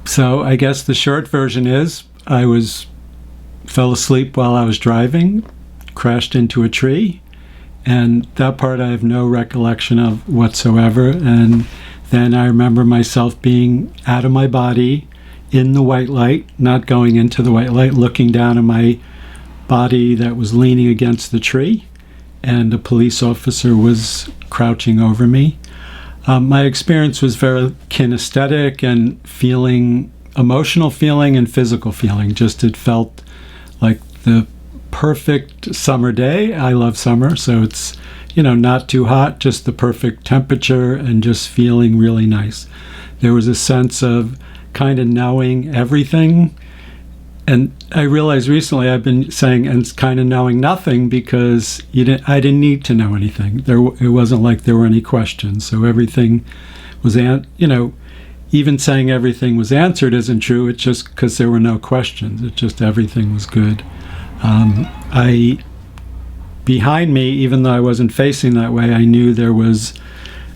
So I guess the short version is fell asleep while I was driving, crashed into a tree, and that part I have no recollection of whatsoever. And then I remember myself being out of my body in the white light, not going into the white light, looking down at my body that was leaning against the tree, and a police officer was crouching over me. My experience was very kinesthetic and emotional feeling and physical feeling. Just it felt like the perfect summer day. I love summer, so it's, not too hot, just the perfect temperature and just feeling really nice. There was a sense of kind of knowing everything. And I realized recently I've been saying and kind of knowing nothing because I didn't need to know anything. It wasn't like there were any questions. So everything was, even saying everything was answered isn't true. It's just because there were no questions. It's just everything was good. Behind me, even though I wasn't facing that way, I knew there was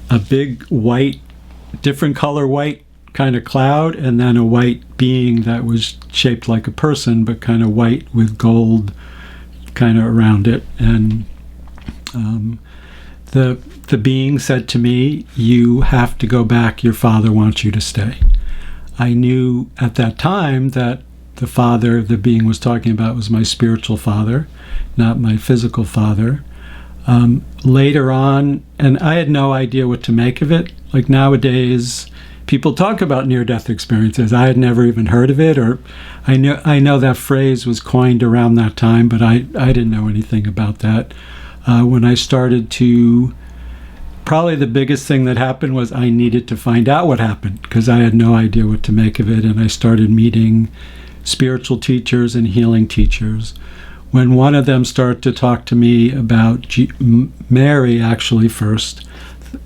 a big white, different color white kind of cloud, and then a white being that was shaped like a person, but kind of white with gold kind of around it. And the being said to me, "You have to go back. Your father wants you to stay." I knew at that time that the father the being was talking about was my spiritual father, not my physical father. Later on, and I had no idea what to make of it. Like nowadays, people talk about near-death experiences. I had never even heard of it, or I know that phrase was coined around that time, but I didn't know anything about that. When I started to, probably the biggest thing that happened was I needed to find out what happened because I had no idea what to make of it, and I started meeting spiritual teachers and healing teachers. When one of them started to talk to me about Mary actually first,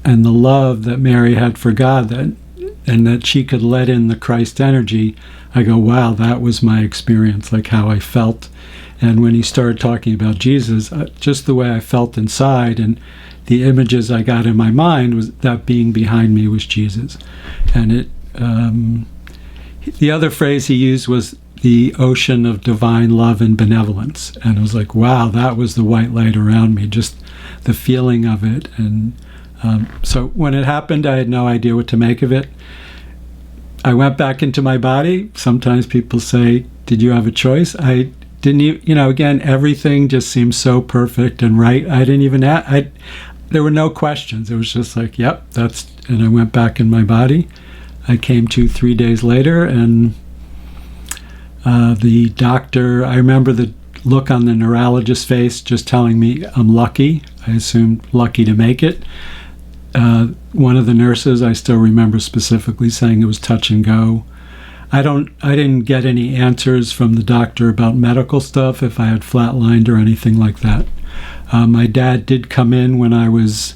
and the love that Mary had for God, and that she could let in the Christ energy, I go, wow, that was my experience, like how I felt. And when he started talking about Jesus, just the way I felt inside and the images I got in my mind was that being behind me was Jesus. And the other phrase he used was the ocean of divine love and benevolence. And it was like, wow, that was the white light around me, just the feeling of it. And so when it happened, I had no idea what to make of it. I went back into my body. Sometimes people say, did you have a choice? I didn't, again, everything just seemed so perfect and right. I didn't even, there were no questions. It was just like, yep, and I went back in my body. I came to 3 days later, and the doctor, I remember the look on the neurologist's face just telling me I'm lucky. I assumed lucky to make it. One of the nurses, I still remember specifically saying it was touch and go. I didn't get any answers from the doctor about medical stuff, if I had flatlined or anything like that. My dad did come in when I was,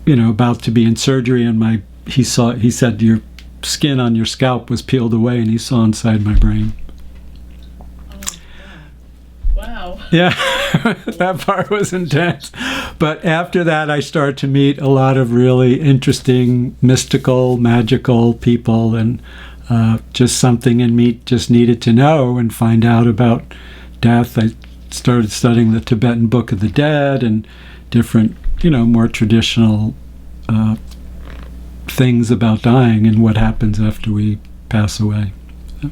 about to be in surgery, and he said your skin on your scalp was peeled away, and he saw inside my brain. Wow. Yeah, that part was intense. But after that, I started to meet a lot of really interesting, mystical, magical people, and just something in me just needed to know and find out about death. I started studying the Tibetan Book of the Dead and different, more traditional things about dying and what happens after we pass away.